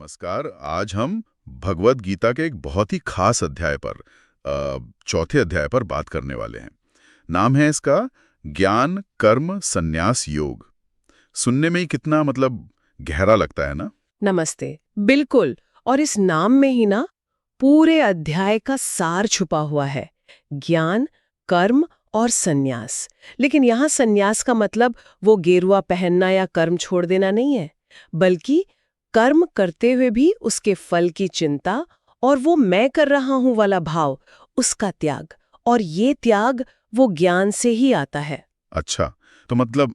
नमस्कार। आज हम भगवद गीता के एक बहुत ही खास अध्याय पर चौथे अध्याय पर बात करने वाले हैं। नाम है इसका ज्ञान कर्म संन्यास योग। सुनने में ही कितना गहरा लगता है ना। नमस्ते। बिल्कुल। और इस नाम में ही ना पूरे अध्याय का सार छुपा हुआ है। ज्ञान, कर्म और संन्यास। लेकिन यहाँ संन्यास का मतलब वो गेरुआ पहनना या कर्म छोड़ देना नहीं है, बल्कि कर्म करते हुए भी उसके फल की चिंता और वो मैं कर रहा हूं वाला भाव, उसका त्याग। और ये त्याग वो ज्ञान से ही आता है। अच्छा, तो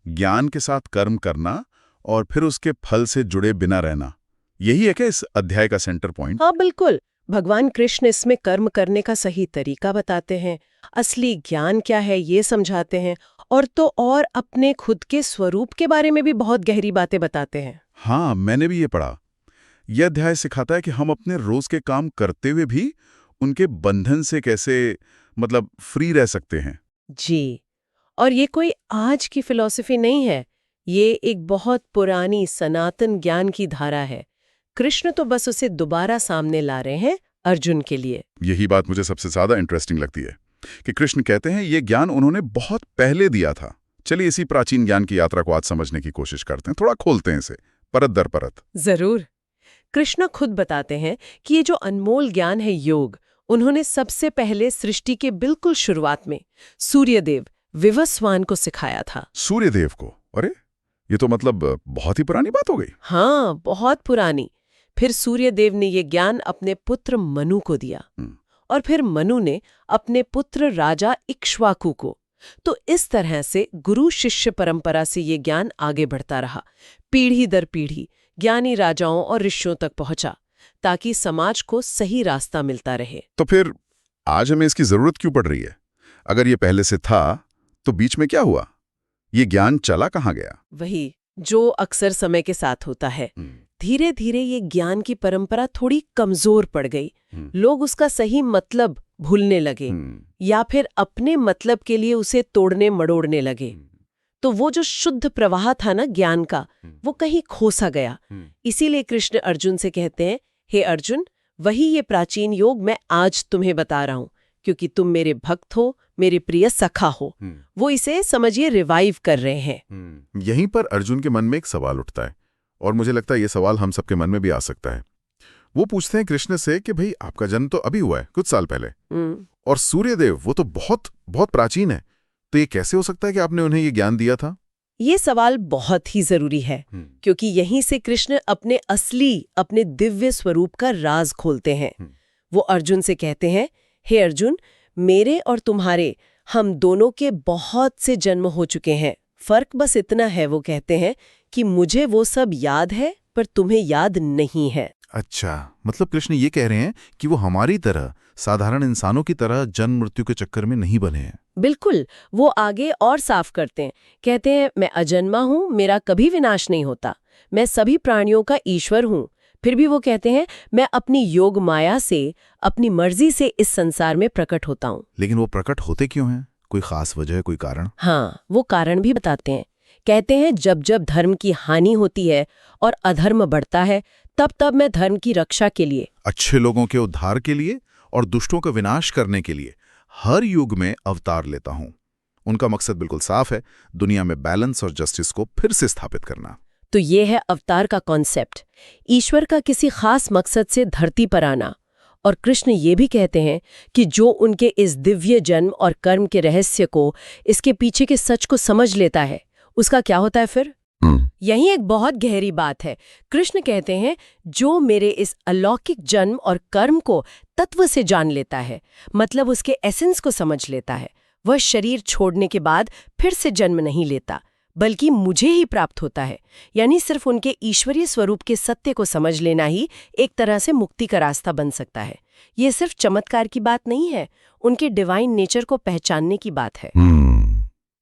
ज्ञान के साथ कर्म करना और फिर उसके फल से जुड़े बिना रहना, यही है क्या इस अध्याय का सेंटर पॉइंट? हाँ, बिल्कुल। भगवान कृष्ण इसमें कर्म करने का सही तरीका बताते हैं, असली ज्ञान क्या है ये समझाते हैं, और अपने खुद के स्वरूप के बारे में भी बहुत गहरी बातें बताते हैं। हाँ, मैंने भी ये पढ़ा। यह अध्याय सिखाता है कि हम अपने रोज के काम करते हुए भी उनके बंधन से कैसे फ्री रह सकते हैं। जी। और ये कोई आज की फिलॉसफी नहीं है, ये एक बहुत पुरानी सनातन ज्ञान की धारा है। कृष्ण तो बस उसे दोबारा सामने ला रहे हैं अर्जुन के लिए। यही बात मुझे सबसे ज्यादा इंटरेस्टिंग लगती है कि कृष्ण कहते हैं ये ज्ञान उन्होंने बहुत पहले दिया था। चलिए इसी प्राचीन ज्ञान की यात्रा को आज समझने की कोशिश करते हैं, थोड़ा खोलते हैं इसे परत दर परत। जरूर। कृष्ण खुद बताते हैं कि ये जो अनमोल ज्ञान है योग, उन्होंने सबसे पहले सृष्टि के बिल्कुल शुरुआत में सूर्यदेव विवस्वान को सिखाया था। सूर्यदेव को? अरे ये तो बहुत ही पुरानी बात हो गई। हाँ, बहुत पुरानी। फिर सूर्यदेव ने ये ज्ञान अपने पुत्र मनु को दिया, और फिर मनु ने अपने पुत्र राजा इक्ष्वाकु को। तो इस तरह से गुरु शिष्य परंपरा से ये ज्ञान आगे बढ़ता रहा, पीढ़ी दर पीढ़ी ज्ञानी राजाओं और ऋषियों तक पहुंचा, ताकि समाज को सही रास्ता मिलता रहे। तो फिर आज हमें इसकी जरूरत क्यों पड़ रही है? अगर ये पहले से था तो बीच में क्या हुआ? ये ज्ञान चला कहाँ गया? वही जो अक्सर समय के साथ होता है। धीरे धीरे ये ज्ञान की परंपरा थोड़ी कमजोर पड़ गई। लोग उसका सही मतलब भूलने लगे, या फिर अपने मतलब के लिए उसे तोड़ने मड़ोड़ने लगे। तो वो जो शुद्ध प्रवाह था ना ज्ञान का, वो कहीं खोसा गया। इसीलिए कृष्ण अर्जुन से कहते हैं, हे अर्जुन, वही ये प्राचीन योग मैं आज तुम्हें बता रहा हूं, क्योंकि तुम मेरे भक्त हो, मेरे प्रिय सखा हो। वो इसे समझिए रिवाइव कर रहे हैं। यहीं पर अर्जुन के मन में एक सवाल उठता है, और मुझे लगता है ये सवाल हम सबके मन में भी आ सकता है। वो पूछते हैं कृष्ण से कि भाई आपका जन्म तो अभी हुआ है, कुछ साल पहले, और सूर्यदेव वो तो बहुत बहुत प्राचीन है, तो ये कैसे हो सकता है कि आपने उन्हें ये ज्ञान दिया था? ये सवाल बहुत ही जरूरी है, क्योंकि यहीं से कृष्ण अपने दिव्य स्वरूप का राज खोलते हैं। वो अर्जुन से कहते हैं, हे अर्जुन, मेरे और तुम्हारे, हम दोनों के बहुत से जन्म हो चुके हैं। फर्क बस इतना है, वो कहते हैं, कि मुझे वो सब याद है पर तुम्हें याद नहीं है। अच्छा, कृष्ण ये कह रहे हैं कि वो हमारी तरह, साधारण इंसानों की तरह जन्म मृत्यु के चक्कर में नहीं बने हैं। बिल्कुल। वो आगे और साफ करते हैं, कहते हैं, मैं अजन्मा हूं, मेरा कभी विनाश नहीं होता, मैं सभी प्राणियों का ईश्वर हूं। फिर भी वो कहते हैं, मैं अपनी योग माया से, अपनी मर्जी से इस संसार में प्रकट होता हूं। लेकिन वो प्रकट होते क्यों हैं? कोई खास वजह, कोई कारण? हाँ, वो कारण भी बताते हैं। कहते हैं, जब जब धर्म की हानि होती है और अधर्म बढ़ता है, तब तब मैं धर्म की रक्षा के लिए, अच्छे लोगों के उद्धार के लिए और दुष्टों का विनाश करने के लिए हर युग में अवतार लेता हूं। उनका मकसद बिल्कुल साफ है, दुनिया में बैलेंस और जस्टिस को फिर से स्थापित करना। तो ये है अवतार का कॉन्सेप्ट, ईश्वर का किसी खास मकसद से धरती पर आना। और कृष्ण ये भी कहते हैं कि जो उनके इस दिव्य जन्म और कर्म के रहस्य को, इसके पीछे के सच को समझ लेता है, उसका क्या होता है फिर? यही एक बहुत गहरी बात है। कृष्ण कहते हैं, जो मेरे इस अलौकिक जन्म और कर्म को तत्व से जान लेता है, मतलब उसके एसेंस को समझ लेता है, वह शरीर छोड़ने के बाद फिर से जन्म नहीं लेता, बल्कि मुझे ही प्राप्त होता है। यानी सिर्फ उनके ईश्वरीय स्वरूप के सत्य को समझ लेना ही एक तरह से मुक्ति का रास्ता बन सकता है। ये सिर्फ चमत्कार की बात नहीं है, उनके डिवाइन नेचर को पहचानने की बात है।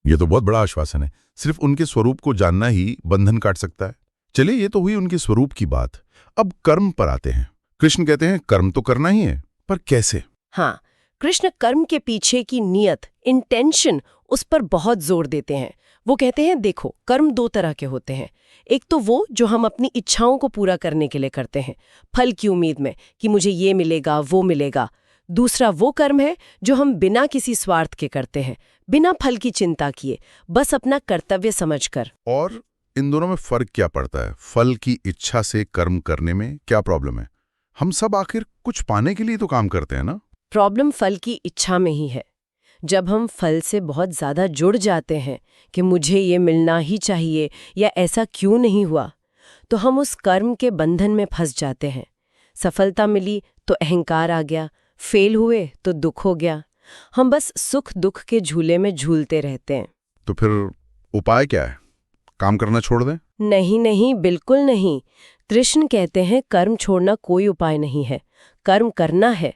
ये तो बहुत बड़ा आश्वासन है। सिर्फ उनके स्वरूप को जानना ही बंधन काट सकता है। चलिए, ये तो हुई उनके स्वरूप की बात। अब कर्म पर आते हैं। कृष्ण कहते हैं कर्म तो करना ही है, पर कैसे? हाँ, कृष्ण कर्म के पीछे की नियत, इंटेंशन, उस पर बहुत जोर देते हैं। वो कहते हैं देखो कर्म दो तरह के होते हैं। एक तो वो जो हम अपनी इच्छाओं को पूरा करने के लिए करते हैं, फल की उम्मीद में कि मुझे ये मिलेगा वो मिलेगा। दूसरा वो कर्म है जो हम बिना किसी स्वार्थ के करते हैं, बिना फल की चिंता किए, बस अपना कर्तव्य समझकर। और इन दोनों में फर्क क्या पड़ता है? फल की इच्छा से कर्म करने में क्या प्रॉब्लम है? हम सब आखिर कुछ पाने के लिए तो काम करते हैं ना? प्रॉब्लम फल की इच्छा में ही है। जब हम फल से बहुत ज्यादा जुड़ जाते हैं कि मुझे ये मिलना ही चाहिए या ऐसा क्यों नहीं हुआ, तो हम उस कर्म के बंधन में फंस जाते हैं। सफलता मिली तो अहंकार आ गया, फेल हुए तो दुख हो गया। हम बस सुख दुख के झूले में झूलते रहते हैं। तो फिर उपाय क्या है? काम करना छोड़ दें? नहीं नहीं, बिल्कुल नहीं। कृष्ण कहते हैं कर्म छोड़ना कोई उपाय नहीं है, कर्म करना है।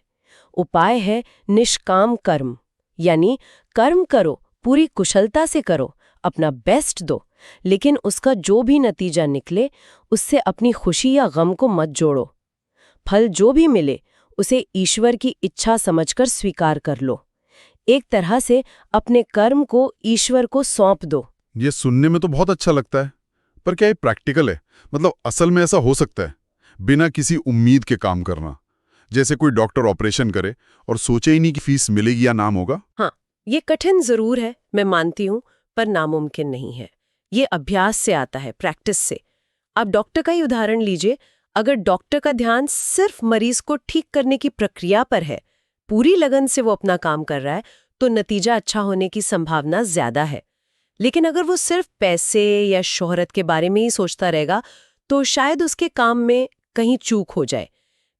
उपाय है निष्काम कर्म, यानी कर्म करो, पूरी कुशलता से करो, अपना बेस्ट दो, लेकिन उसका जो भी नतीजा निकले उससे अपनी खुशी या गम को मत जोड़ो। फल जो भी मिले उसे ईश्वर की इच्छा समझकर स्वीकार कर लो। एक तरह से अपने कर्म को ईश्वर को सौंप दो। ये सुनने में तो बहुत अच्छा लगता है, पर क्या ये प्रैक्टिकल है? मतलब असल में ऐसा हो सकता है बिना किसी उम्मीद के काम करना? जैसे कोई डॉक्टर ऑपरेशन करे और सोचे ही नहीं कि फीस मिलेगी या नाम होगा। हाँ, ये कठिन जरूर है, मैं मानती हूँ, पर नामुमकिन नहीं है। ये अभ्यास से आता है, प्रैक्टिस से। आप डॉक्टर का ही उदाहरण लीजिए। अगर डॉक्टर का ध्यान सिर्फ मरीज को ठीक करने की प्रक्रिया पर है, पूरी लगन से वो अपना काम कर रहा है, तो नतीजा अच्छा होने की संभावना ज्यादा है। लेकिन अगर वो सिर्फ पैसे या शोहरत के बारे में ही सोचता रहेगा, तो शायद उसके काम में कहीं चूक हो जाए।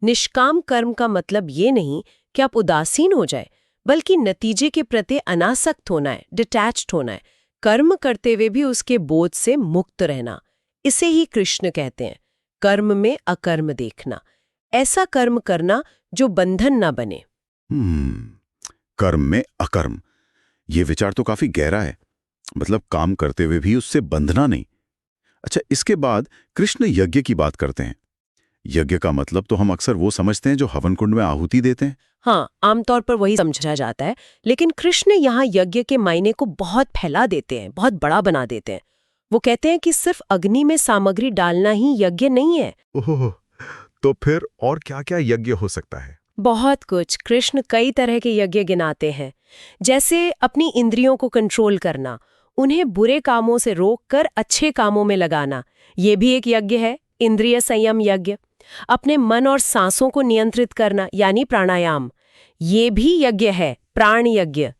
निष्काम कर्म का मतलब ये नहीं कि आप उदासीन हो जाए, बल्कि नतीजे के प्रति अनासक्त होना है, डिटैच्ड होना है, कर्म करते हुए भी उसके बोझ से मुक्त रहना। इसे ही कृष्ण कहते हैं कर्म में अकर्म देखना, ऐसा कर्म करना जो बंधन ना बने। कर्म में अकर्म, ये विचार तो काफी गहरा है। मतलब काम करते हुए भी उससे बंधना नहीं। अच्छा, इसके बाद कृष्ण यज्ञ की बात करते हैं। यज्ञ का मतलब तो हम अक्सर वो समझते हैं जो हवन कुंड में आहुति देते हैं। हाँ, आमतौर पर वही समझा जाता है, लेकिन कृष्ण यहाँ यज्ञ के मायने को बहुत फैला देते हैं, बहुत बड़ा बना देते हैं। वो कहते हैं कि सिर्फ अग्नि में सामग्री डालना ही यज्ञ नहीं है। ओह, तो फिर और क्या-क्या यज्ञ हो सकता है? बहुत कुछ। कृष्ण कई तरह के यज्ञ गिनाते हैं, जैसे अपनी इंद्रियों को कंट्रोल करना, उन्हें बुरे कामों से रोककर अच्छे कामों में लगाना, ये भी एक यज्ञ है, इंद्रिय संयम यज्ञ। अपने मन और सांसों को नियंत्रित करना यानी प्राणायाम, ये भी यज्ञ है, प्राण यज्ञ।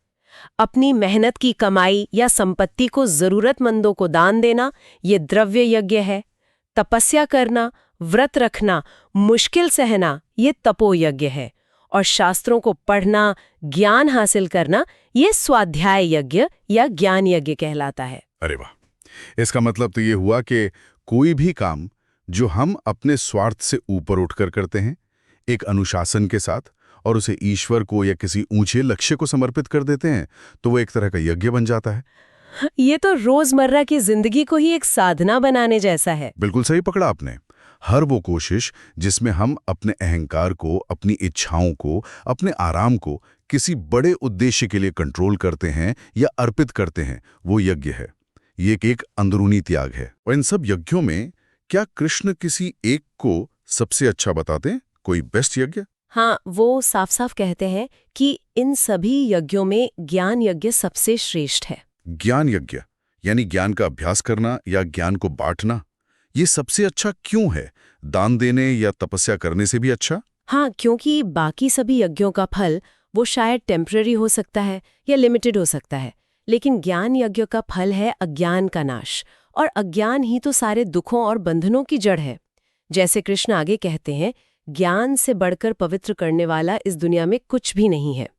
अपनी मेहनत की कमाई या संपत्ति को जरूरतमंदों को दान देना, ये द्रव्य यज्ञ है। तपस्या करना, व्रत रखना, मुश्किल सहना, ये तपो यज्ञ है। और शास्त्रों को पढ़ना, ज्ञान हासिल करना, ये स्वाध्याय यज्ञ या ज्ञान यज्ञ कहलाता है। अरे वाह, इसका मतलब तो ये हुआ कि कोई भी काम जो हम अपने स्वार्थ से ऊपर उठकर करते हैं, एक अनुशासन के साथ, और उसे ईश्वर को या किसी ऊंचे लक्ष्य को समर्पित कर देते हैं, तो वो एक तरह का यज्ञ बन जाता है। ये तो रोजमर्रा की जिंदगी को ही एक साधना बनाने जैसा है। बिल्कुल सही पकड़ा आपने। हर वो कोशिश जिसमें हम अपने अहंकार को, अपनी इच्छाओं को, अपने आराम को किसी बड़े उद्देश्य के लिए कंट्रोल करते हैं या अर्पित करते हैं, वो यज्ञ है। ये एक अंदरूनी त्याग है। और इन सब यज्ञों में क्या कृष्ण किसी एक को सबसे अच्छा बताते हैं, कोई बेस्ट यज्ञ? हाँ, वो साफ साफ कहते हैं कि इन सभी यज्ञों में ज्ञान यज्ञ सबसे श्रेष्ठ है। ज्ञान यज्ञ यानी ज्ञान का अभ्यास करना या ज्ञान को बांटना, ये सबसे अच्छा क्यों है? दान देने या तपस्या करने से भी अच्छा? हाँ, क्योंकि बाकी सभी यज्ञों का फल वो शायद टेम्पररी हो सकता है या लिमिटेड हो सकता है, लेकिन ज्ञान यज्ञ का फल है अज्ञान का नाश, और अज्ञान ही तो सारे दुखों और बंधनों की जड़ है। जैसे कृष्ण आगे कहते हैं, ज्ञान से बढ़कर पवित्र करने वाला इस दुनिया में कुछ भी नहीं है।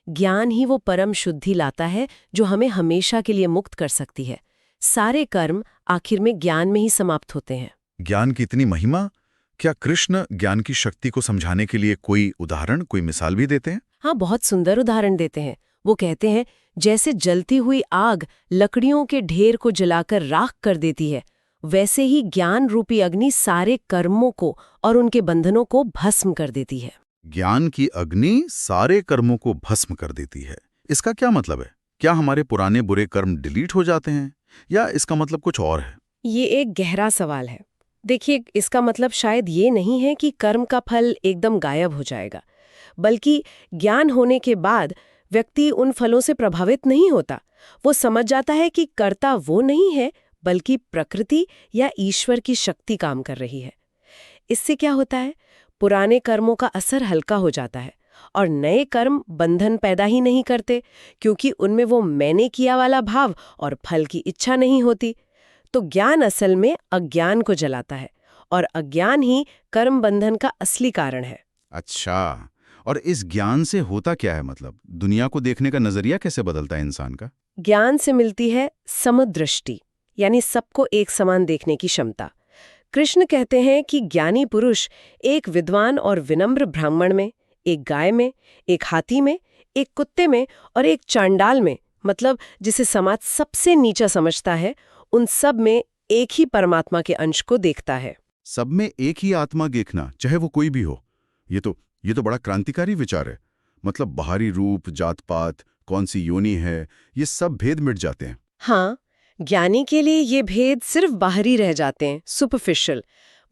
ज्ञान ही वो परम शुद्धि लाता है जो हमें हमेशा के लिए मुक्त कर सकती है। सारे कर्म आखिर में ज्ञान में ही समाप्त होते हैं। ज्ञान की इतनी महिमा, क्या कृष्ण ज्ञान की शक्ति को समझाने के लिए कोई उदाहरण, कोई मिसाल भी देते हैं? हाँ, बहुत सुंदर उदाहरण देते हैं। वो कहते हैं, जैसे जलती हुई आग लकड़ियों के ढेर को जलाकर राख कर देती है, वैसे ही ज्ञान रूपी अग्नि सारे कर्मों को और उनके बंधनों को भस्म कर देती है। ज्ञान की अग्नि सारे कर्मों को भस्म कर देती है। इसका क्या मतलब है? क्या हमारे पुराने बुरे कर्म डिलीट हो जाते हैं या इसका मतलब कुछ और है? ये एक गहरा सवाल है। देखिए, इसका मतलब शायद ये नहीं है कि कर्म का फल एकदम गायब हो जाएगा, बल्कि ज्ञान होने के बाद व्यक्ति उन फलों से प्रभावित नहीं होता। वो समझ जाता है कि कर्ता वो नहीं है, बल्कि प्रकृति या ईश्वर की शक्ति काम कर रही है। इससे क्या होता है? पुराने कर्मों का असर हल्का हो जाता है और नए कर्म बंधन पैदा ही नहीं करते, क्योंकि उनमें वो मैंने किया वाला भाव और फल की इच्छा नहीं होती। तो ज्ञान असल में अज्ञान को जलाता है और अज्ञान ही कर्म बंधन का असली कारण है। अच्छा, और इस ज्ञान से होता क्या है? मतलब दुनिया को देखने का नजरिया कैसे बदलता है इंसान का? ज्ञान से मिलती है समदृष्टि, यानी सबको एक समान देखने की क्षमता। कृष्ण कहते हैं कि ज्ञानी पुरुष एक विद्वान और विनम्र ब्राह्मण में, एक गाय में, एक हाथी में, एक कुत्ते में और एक चांडाल में, मतलब जिसे समाज सबसे नीचा समझता है, उन सब में एक ही परमात्मा के अंश को देखता है। सब में एक ही आत्मा देखना, चाहे वो कोई भी हो। ये तो बड़ा क्रांतिकारी विचार है। मतलब बाहरी रूप, जात पात, कौन सी योनि है, ये सब भेद मिट जाते हैं। हाँ, ज्ञानी के लिए ये भेद सिर्फ बाहरी रह जाते हैं, सुपरफिशियल।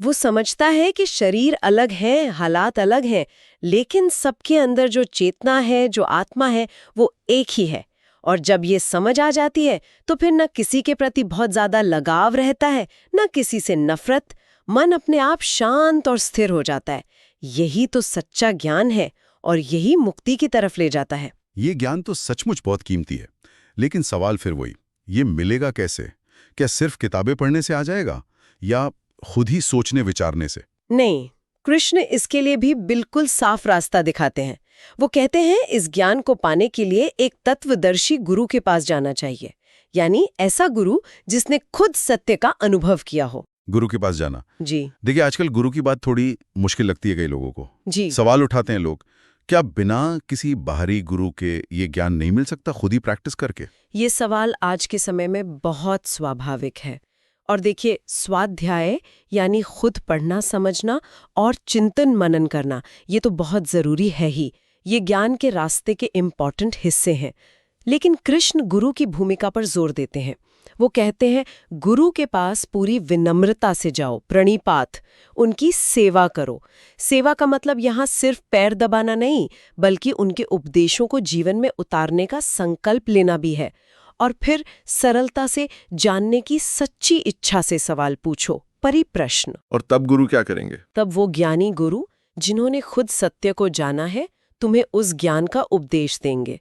वो समझता है कि शरीर अलग है, हालात अलग हैं, लेकिन सबके अंदर जो चेतना है, जो आत्मा है, वो एक ही है। और जब ये समझ आ जाती है तो फिर न किसी के प्रति बहुत ज्यादा लगाव रहता है, न किसी से नफरत। मन अपने आप शांत और स्थिर हो जाता है। यही तो सच्चा ज्ञान है और यही मुक्ति की तरफ ले जाता है। ये ज्ञान तो सचमुच बहुत कीमती है, लेकिन सवाल फिर वही, ये मिलेगा कैसे? क्या सिर्फ किताबें पढ़ने से आ जाएगा या खुद ही सोचने विचारने से? नहीं, कृष्ण इसके लिए भी बिल्कुल साफ रास्ता दिखाते हैं। वो कहते हैं इस ज्ञान को पाने के लिए एक तत्वदर्शी गुरु के पास जाना चाहिए, यानी ऐसा गुरु जिसने खुद सत्य का अनुभव किया हो। गुरु के पास जाना? जी देखिए, आजकल गुरु की बात थोड़ी मुश्किल लगती है कई लोगों को। जी सवाल उठाते हैं लोग, क्या बिना किसी बाहरी गुरु के ये ज्ञान नहीं मिल सकता, खुद ही प्रैक्टिस करके? ये सवाल आज के समय में बहुत स्वाभाविक है। और देखिए, स्वाध्याय यानी खुद पढ़ना, समझना और चिंतन मनन करना, ये तो बहुत जरूरी है ही। ये ज्ञान के रास्ते के इम्पॉर्टेंट हिस्से हैं। लेकिन कृष्ण गुरु की भूमिका पर जोर देते हैं। वो कहते हैं गुरु के पास पूरी विनम्रता से जाओ, प्रणिपात, उनकी सेवा करो। सेवा का मतलब यहाँ सिर्फ पैर दबाना नहीं, बल्कि उनके उपदेशों को जीवन में उतारने का संकल्प लेना भी है। और फिर सरलता से जानने की सच्ची इच्छा से सवाल पूछो, परिप्रश्न। और तब गुरु क्या करेंगे? तब वो ज्ञानी गुरु जिन्होंने खुद सत्य को जाना है, तुम्हें उस ज्ञान का उपदेश देंगे।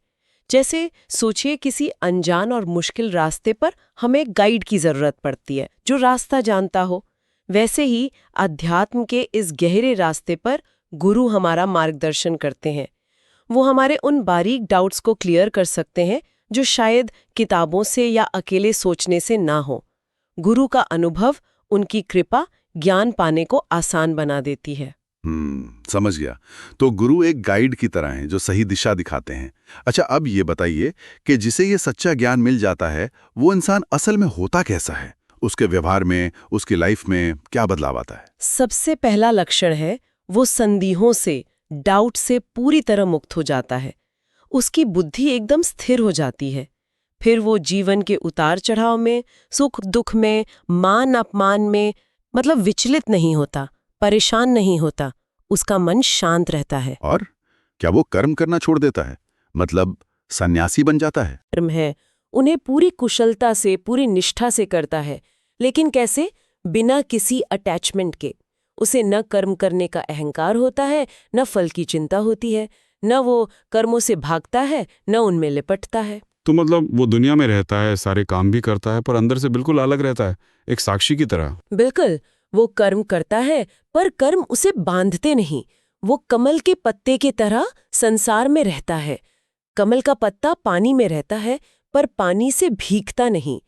जैसे सोचिए, किसी अनजान और मुश्किल रास्ते पर हमें गाइड की जरूरत पड़ती है जो रास्ता जानता हो। वैसे ही अध्यात्म के इस गहरे रास्ते पर गुरु हमारा मार्गदर्शन करते हैं। वो हमारे उन बारीक डाउट्स को क्लियर कर सकते हैं जो शायद किताबों से या अकेले सोचने से ना हो। गुरु का अनुभव, उनकी कृपा ज्ञान पाने को आसान बना देती है। समझ गया। तो गुरु एक गाइड की तरह हैं जो सही दिशा दिखाते हैं। अच्छा, अब ये बताइए कि जिसे ये सच्चा ज्ञान मिल जाता है, वो इंसान असल में होता कैसा है? उसके व्यवहार में, उसकी लाइफ में क्या बदलाव आता है? सबसे पहला लक्षण है वो संदेहों से, डाउट से पूरी तरह मुक्त हो जाता है। उसकी बुद्धि एकदम स्थिर हो जाती है। फिर वो जीवन के उतार चढ़ाव में, सुख दुख में, मान अपमान में, मतलब विचलित नहीं होता, परेशान नहीं होता। उसका मन शांत रहता है। और क्या वो कर्म करना छोड़ देता है? मतलब सन्यासी बन जाता है? कर्म है, उन्हें पूरी कुशलता से, पूरी निष्ठा से करता है। लेकिन कैसे? बिना किसी अटैचमेंट के। उसे न कर्म करने का अहंकार होता है, न फल की चिंता होती है, न वो कर्मों से भागता है, न उनमें लिपटता है। तो मतलब वो दुनिया में रहता है, सारे काम भी करता है, पर अंदर से बिल्कुल अलग रहता है, एक साक्षी की तरह। बिल्कुल, वो कर्म करता है, पर कर्म उसे बांधते नहीं। वो कमल के पत्ते की तरह संसार में रहता है। कमल का पत्ता पानी में रहता है, पर पानी से भीगता नहीं।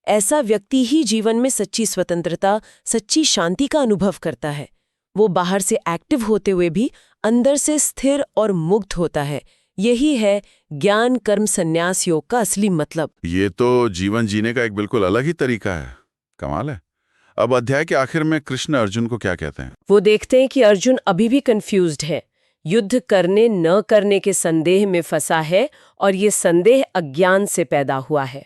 ऐसा व्यक्ति ही जीवन में सच्ची स्वतंत्रता, सच्ची शांति का अनुभव करता है। वो बाहर से एक्टिव होते हुए भी अंदर से स्थिर और मुक्त होता है। यही है ज्ञान कर्म संन्यास योग का असली मतलब। ये तो जीवन जीने का एक बिल्कुल अलग ही तरीका है। कमाल है। अब अध्याय के आखिर में कृष्ण अर्जुन को क्या कहते हैं? वो देखते हैं कि अर्जुन अभी भी कंफ्यूज्ड है, युद्ध करने न करने के संदेह में फंसा है, और ये संदेह अज्ञान से पैदा हुआ है।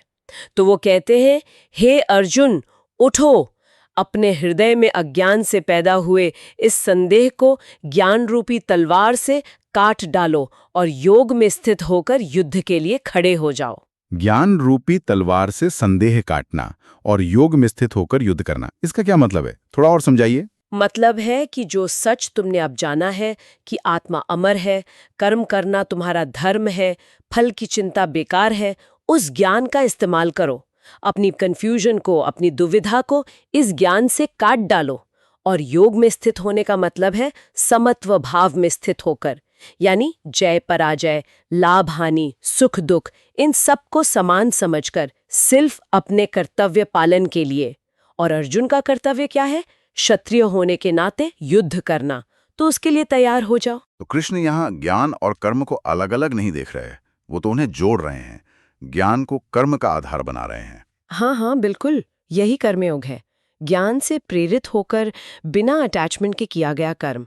तो वो कहते हैं, हे अर्जुन, उठो, अपने हृदय में अज्ञान से पैदा हुए इस संदेह को ज्ञान रूपी तलवार से काट डालो और योग में स्थित होकर युद्ध के लिए खड़े हो जाओ। ज्ञान रूपी तलवार से संदेह काटना और योग में स्थित होकर युद्ध करना, इसका क्या मतलब है? थोड़ा और समझाइए। मतलब है कि जो सच तुमने अब जाना है कि आत्मा अमर है, कर्म करना तुम्हारा धर्म है, फल की चिंता बेकार है, उस ज्ञान का इस्तेमाल करो। अपनी कंफ्यूजन को, अपनी दुविधा को इस ज्ञान से काट डालो। और योग में स्थित होने का मतलब है समत्व भाव में स्थित होकर, यानी जय पराजय, लाभ हानि, सुख दुख, इन सब को समान समझकर सिर्फ अपने कर्तव्य पालन के लिए। और अर्जुन का कर्तव्य क्या है? क्षत्रिय होने के नाते युद्ध करना। तो उसके लिए तैयार हो जाओ। तो कृष्ण यहाँ ज्ञान और कर्म को अलग अलग नहीं देख रहे, वो तो उन्हें जोड़ रहे हैं, ज्ञान को कर्म का आधार बना रहे हैं। हाँ, बिल्कुल, यही कर्मयोग है। ज्ञान से प्रेरित होकर बिना अटैचमेंट के किया गया कर्म।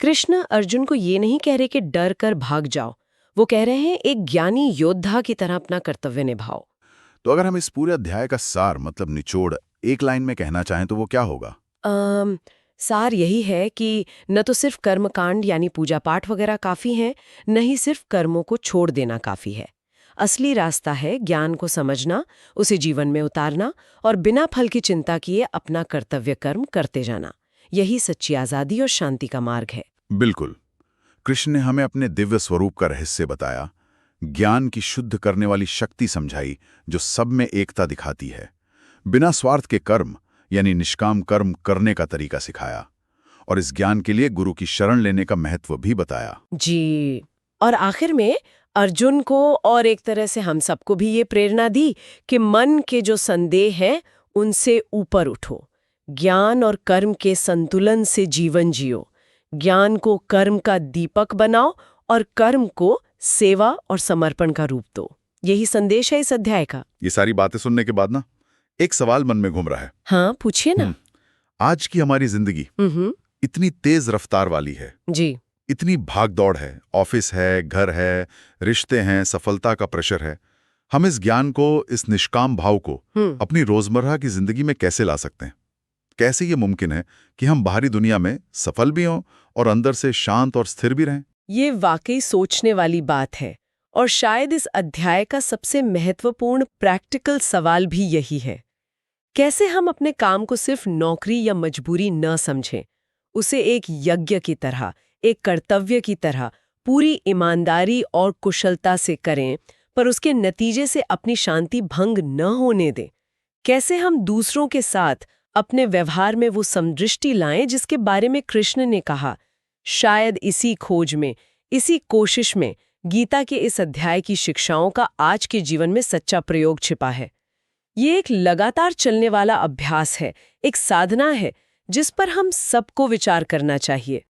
कृष्ण अर्जुन को ये नहीं कह रहे कि डर कर भाग जाओ, वो कह रहे हैं एक ज्ञानी योद्धा की तरह अपना कर्तव्य निभाओ। तो अगर हम इस पूरे अध्याय का सार मतलब निचोड़ एक लाइन में कहना चाहें तो वो क्या होगा? सार यही है कि न तो सिर्फ कर्मकांड यानी पूजा पाठ वगैरह काफी है, न ही सिर्फ कर्मों को छोड़ देना काफी है। असली रास्ता है ज्ञान को समझना, उसे जीवन में उतारना और बिना फल की चिंता किए अपना कर्तव्य कर्म करते जाना। यही सच्ची आजादी और शांति का मार्ग है। बिल्कुल। कृष्ण ने हमें अपने दिव्य स्वरूप का रहस्य बताया, ज्ञान की शुद्ध करने वाली शक्ति समझाई जो सब में एकता दिखाती है, बिना स्वार्थ के कर्म यानी निष्काम कर्म करने का तरीका सिखाया, और इस ज्ञान के लिए गुरु की शरण लेने का महत्व भी बताया। जी, और आखिर में अर्जुन को और एक तरह से हम सबको भी ये प्रेरणा दी कि मन के जो संदेह हैं उनसे ऊपर उठो, ज्ञान और कर्म के संतुलन से जीवन जियो, ज्ञान को कर्म का दीपक बनाओ और कर्म को सेवा और समर्पण का रूप दो। यही संदेश है इस अध्याय का। ये सारी बातें सुनने के बाद ना एक सवाल मन में घूम रहा है। हाँ, पूछिए ना। आज की हमारी जिंदगी इतनी तेज रफ्तार वाली है, जी, इतनी भाग दौड़ है, ऑफिस है, घर है, रिश्ते हैं, सफलता का प्रेशर है। हम इस ज्ञान को, इस निष्काम भाव को अपनी रोजमर्रा की जिंदगी में कैसे ला सकते हैं? कैसे ये मुमकिन है कि हम बाहरी दुनिया में सफल भी हों और अंदर से शांत और स्थिर भी रहें? ये वाकई सोचने वाली बात है, और शायद इस अध्याय का सबसे महत्वपूर्ण प्रैक्टिकल सवाल भी यही है। कैसे हम अपने काम को सिर्फ नौकरी या मजबूरी न समझें, उसे एक यज्ञ की तरह, एक कर्तव्य की तरह पूरी ईमानदारी और कुशलता से करें, पर उसके नतीजे से अपनी शांति भंग न होने दें। कैसे हम दूसरों के साथ अपने व्यवहार में वो समदृष्टि लाएं जिसके बारे में कृष्ण ने कहा। शायद इसी खोज में, इसी कोशिश में गीता के इस अध्याय की शिक्षाओं का आज के जीवन में सच्चा प्रयोग छिपा है। ये एक लगातार चलने वाला अभ्यास है, एक साधना है जिस पर हम सबको विचार करना चाहिए।